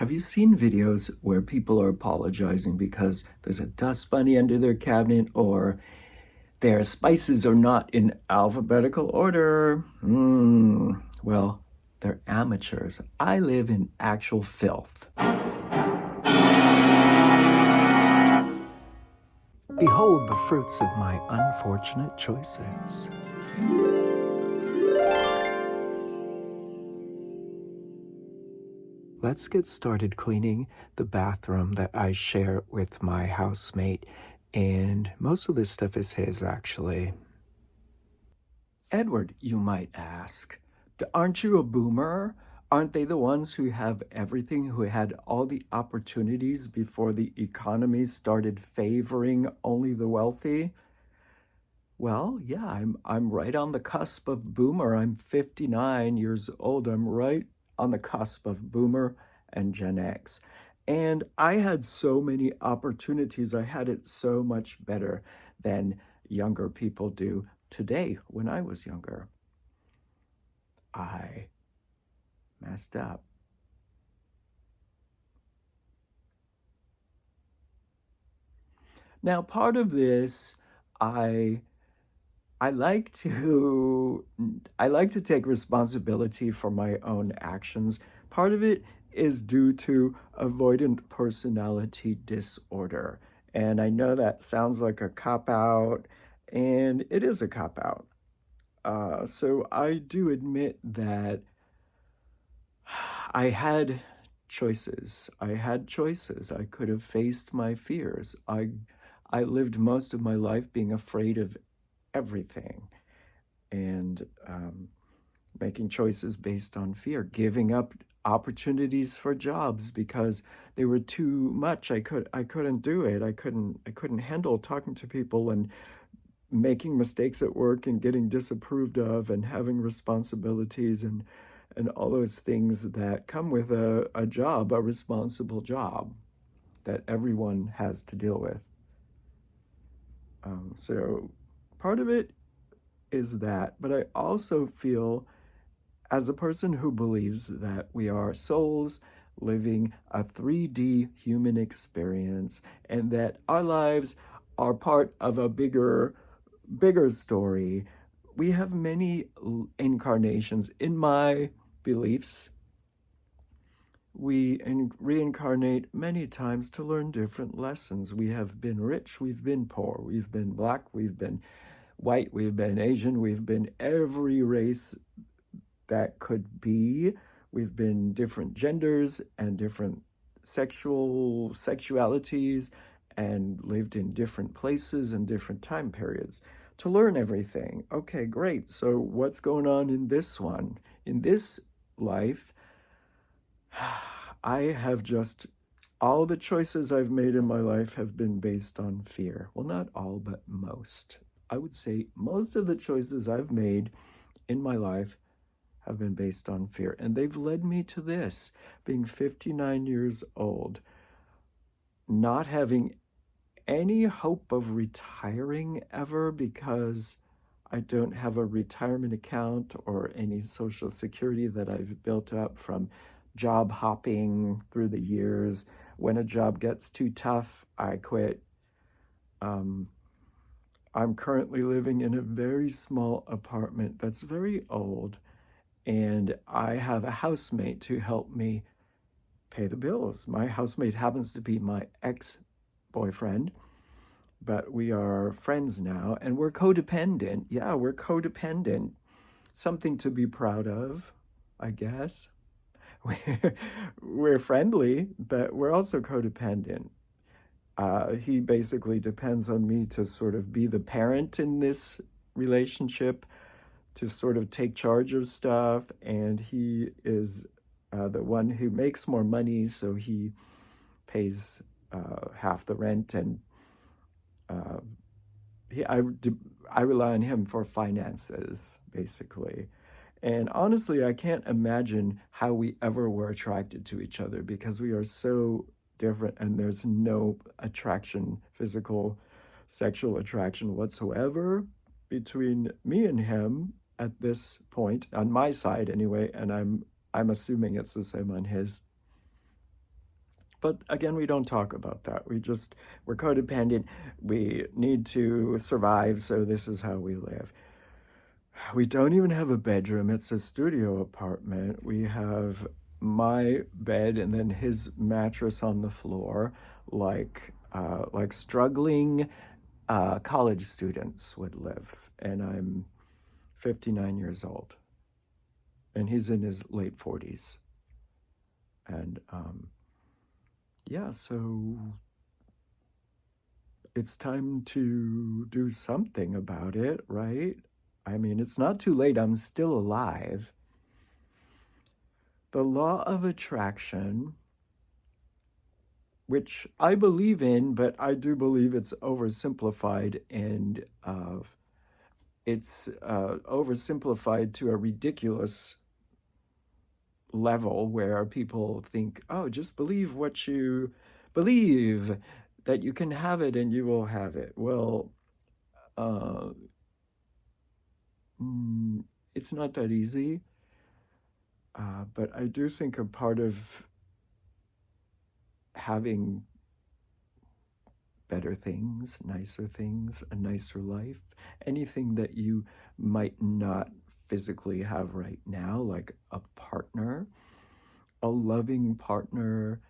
Have you seen videos where people are apologizing because there's a dust bunny under their cabinet or their spices are not in alphabetical order? Well, they're amateurs. I live in actual filth. Behold the fruits of my unfortunate choices. Let's get started cleaning the bathroom that I share with my housemate, and most of this stuff is his, actually. Edward, you might ask, aren't you a boomer? Aren't they the ones who have everything, who had all the opportunities before the economy started favoring only the wealthy? Well, yeah, I'm right on the cusp of boomer. I'm 59 years old. I'm right on the cusp of boomer and Gen X. And I had so many opportunities. I had it so much better than younger people do today when I was younger. I messed up. Now, part of this, I I like to I like to take responsibility for my own actions. Part of it is due to avoidant personality disorder. And I know that sounds like a cop out, and it is a cop out. So I do admit that I had choices. I had choices. I could have faced my fears. I lived most of my life being afraid of everything and making choices based on fear, giving up opportunities for jobs because they were too much. I couldn't do it. I couldn't handle talking to people and making mistakes at work and getting disapproved of and having responsibilities and all those things that come with a job, a responsible job that everyone has to deal with. So part of it is that, but I also feel, as a person who believes that we are souls living a 3D human experience and that our lives are part of a bigger story, we have many incarnations. In my beliefs, we reincarnate many times to learn different lessons. We have been rich, we've been poor, we've been black, we've been white, we've been Asian, we've been every race that could be. We've been different genders and different sexualities and lived in different places and different time periods to learn everything. Okay, great. So what's going on in this one? In this life, I have just, all the choices I've made in my life have been based on fear. Well, not all, but most. I would say most of the choices I've made in my life have been based on fear. And they've led me to this, being 59 years old, not having any hope of retiring ever because I don't have a retirement account or any Social Security that I've built up from job hopping through the years. When a job gets too tough, I quit. I'm currently living in a very small apartment that's very old, and I have a housemate to help me pay the bills. My housemate happens to be my ex-boyfriend, but we are friends now, and we're codependent. Yeah, we're codependent. Something to be proud of, I guess. We're friendly, but we're also codependent. He basically depends on me to sort of be the parent in this relationship, to sort of take charge of stuff, and he is the one who makes more money, so he pays half the rent, and uh, I rely on him for finances, basically. And honestly, I can't imagine how we ever were attracted to each other because we are so different and there's no attraction, physical, sexual attraction whatsoever between me and him at this point, on my side anyway, and I'm assuming it's the same on his. But again, we don't talk about that. We're codependent. We need to survive, so this is how we live. We don't even have a bedroom. It's a studio apartment. We have my bed and then his mattress on the floor, like struggling college students would live. And I'm 59 years old, and he's in his late 40s. And yeah, so it's time to do something about it, right? I mean, it's not too late. I'm still alive. The law of attraction, which I believe in, but I do believe it's oversimplified, and it's oversimplified to a ridiculous level where people think, oh, just believe what you believe, that you can have it and you will have it. Well, uh, it's not that easy. But I do think a part of having better things, a nicer life, anything that you might not physically have right now, like a partner, a loving partner,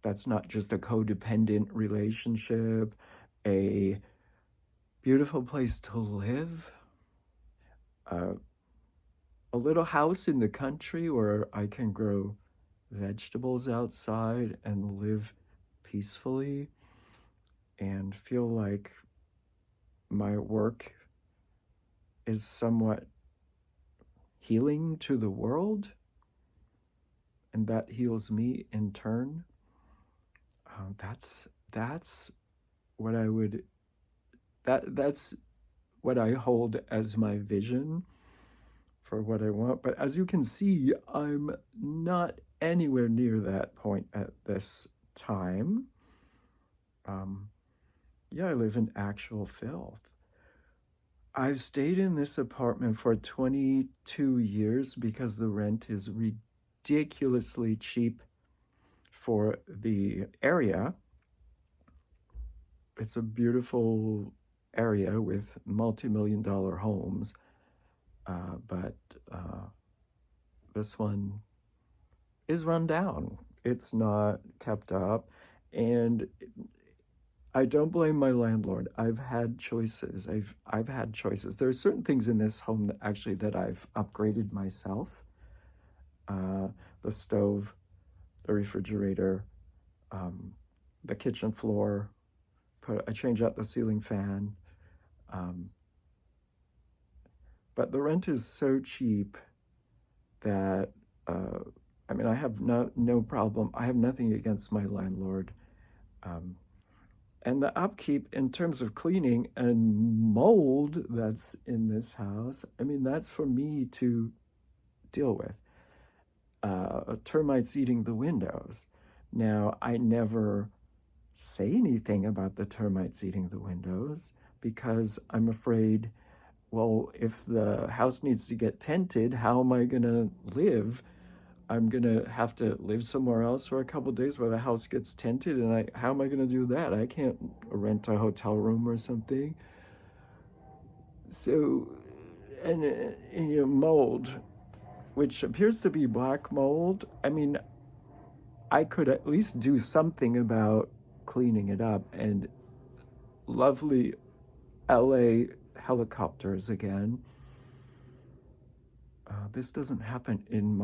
that's not just a codependent relationship, a beautiful place to live, a little house in the country where I can grow vegetables outside and live peacefully and feel like my work is somewhat healing to the world, and that heals me in turn. That's what I would that's what I hold as my vision for what I want. But as you can see, I'm not anywhere near that point at this time. Yeah, I live in actual filth. I've stayed in this apartment for 22 years because the rent is ridiculously cheap for the area. It's a beautiful area with multi-million-dollar homes, but this one is run down. It's not kept up, and I don't blame my landlord. I've had choices. I've had choices. There are certain things in this home that I've upgraded myself. The stove, the refrigerator, the kitchen floor. I changed out the ceiling fan. But the rent is so cheap that I mean, I have no problem. I have nothing against my landlord. And the upkeep in terms of cleaning and mold that's in this house, I mean, that's for me to deal with. Termites eating the windows. Now, I never say anything about the termites eating the windows because I'm afraid, well, if the house needs to get tented, how am I going to live? I'm going to have to live somewhere else for a couple of days where the house gets tented, and how am I going to do that? I can't rent a hotel room or something. So, and you know, mold, which appears to be black mold. I mean, I could at least do something about cleaning it up. And lovely LA helicopters again. This doesn't happen in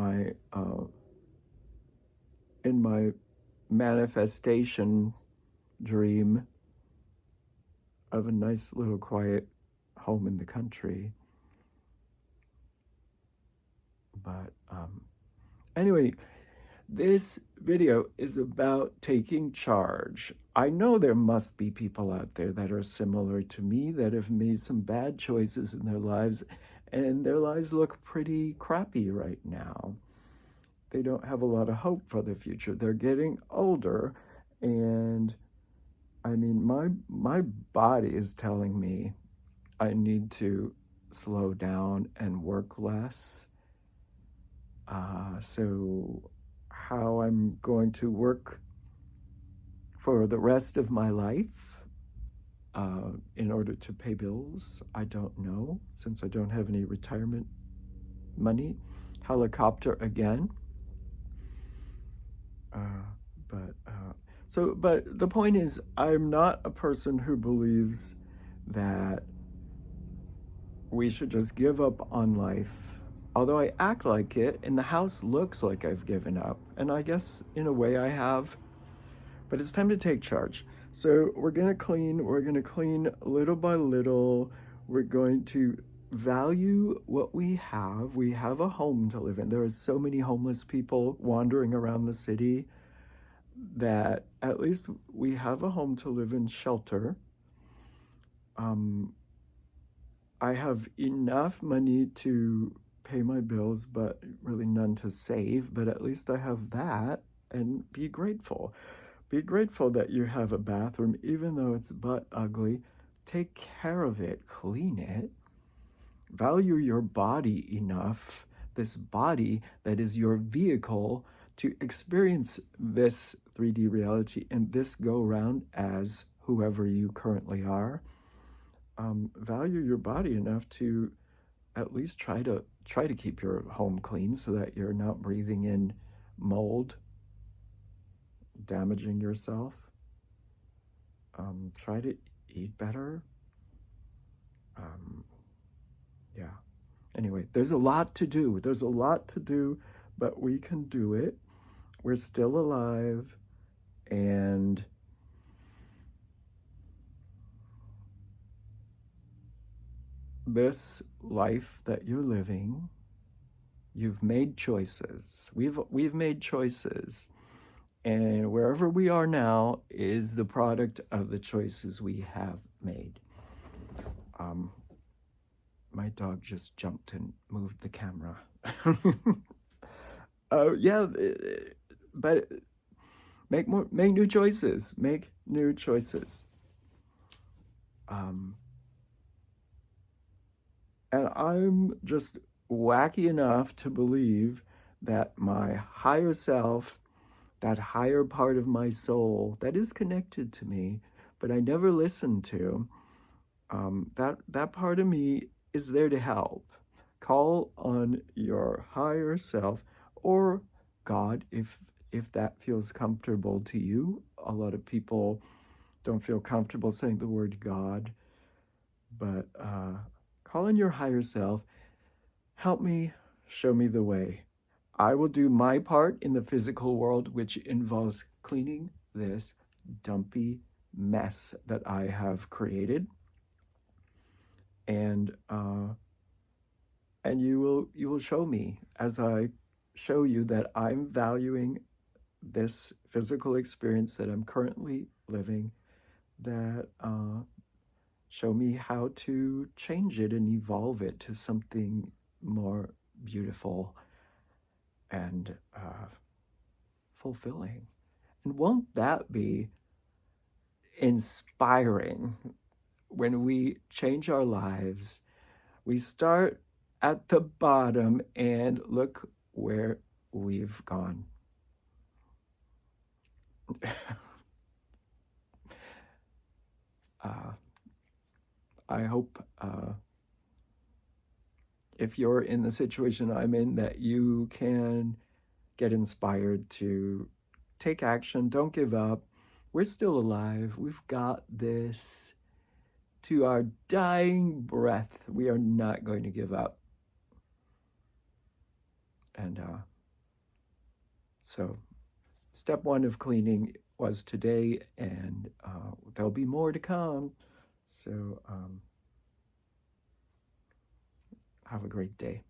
my manifestation dream of a nice little quiet home in the country. But anyway, this video is about taking charge. I know there must be people out there that are similar to me that have made some bad choices in their lives, and their lives look pretty crappy right now. They don't have a lot of hope for the future. They're getting older, and I mean, my body is telling me I need to slow down and work less. So how I'm going to work for the rest of my life in order to pay bills. I don't know, since I don't have any retirement money. Helicopter again. Uh, but the point is, I'm not a person who believes that we should just give up on life. Although I act like it, and the house looks like I've given up, and I guess in a way I have, but it's time to take charge. So we're gonna clean little by little. We're going to value what we have. We have a home to live in. There are so many homeless people wandering around the city that at least we have a home to live in, shelter. I have enough money to pay my bills, but really none to save. But at least I have that, and be grateful. Be grateful that you have a bathroom, even though it's butt ugly. Take care of it, clean it. Value your body enough, this body that is your vehicle to experience this 3D reality and this go around as whoever you currently are. Value your body enough to at least try to keep your home clean so that you're not breathing in mold, damaging yourself. Try to eat better. Yeah. Anyway, there's a lot to do. But we can do it. We're still alive, and this life that you're living, you've made choices. We've made choices. And wherever we are now is the product of the choices we have made. My dog just jumped and moved the camera. Yeah, but make new choices. Make new choices. And I'm just wacky enough to believe that my higher self, that higher part of my soul that is connected to me, but I never listened to, that part of me is there to help. Call on your higher self, or God, if that feels comfortable to you. A lot of people don't feel comfortable saying the word God, but call on your higher self. Help me, show me the way. I will do my part in the physical world, which involves cleaning this dumpy mess that I have created. And you will show me, as I show you that I'm valuing this physical experience that I'm currently living, that show me how to change it and evolve it to something more beautiful and fulfilling. And won't that be inspiring? When we change our lives, we start at the bottom and look where we've gone. I hope if you're in the situation I'm in, that you can get inspired to take action. Don't give up. We're still alive. We've got this. To our dying breath, we are not going to give up. And so step one of cleaning was today, and there'll be more to come. So have a great day.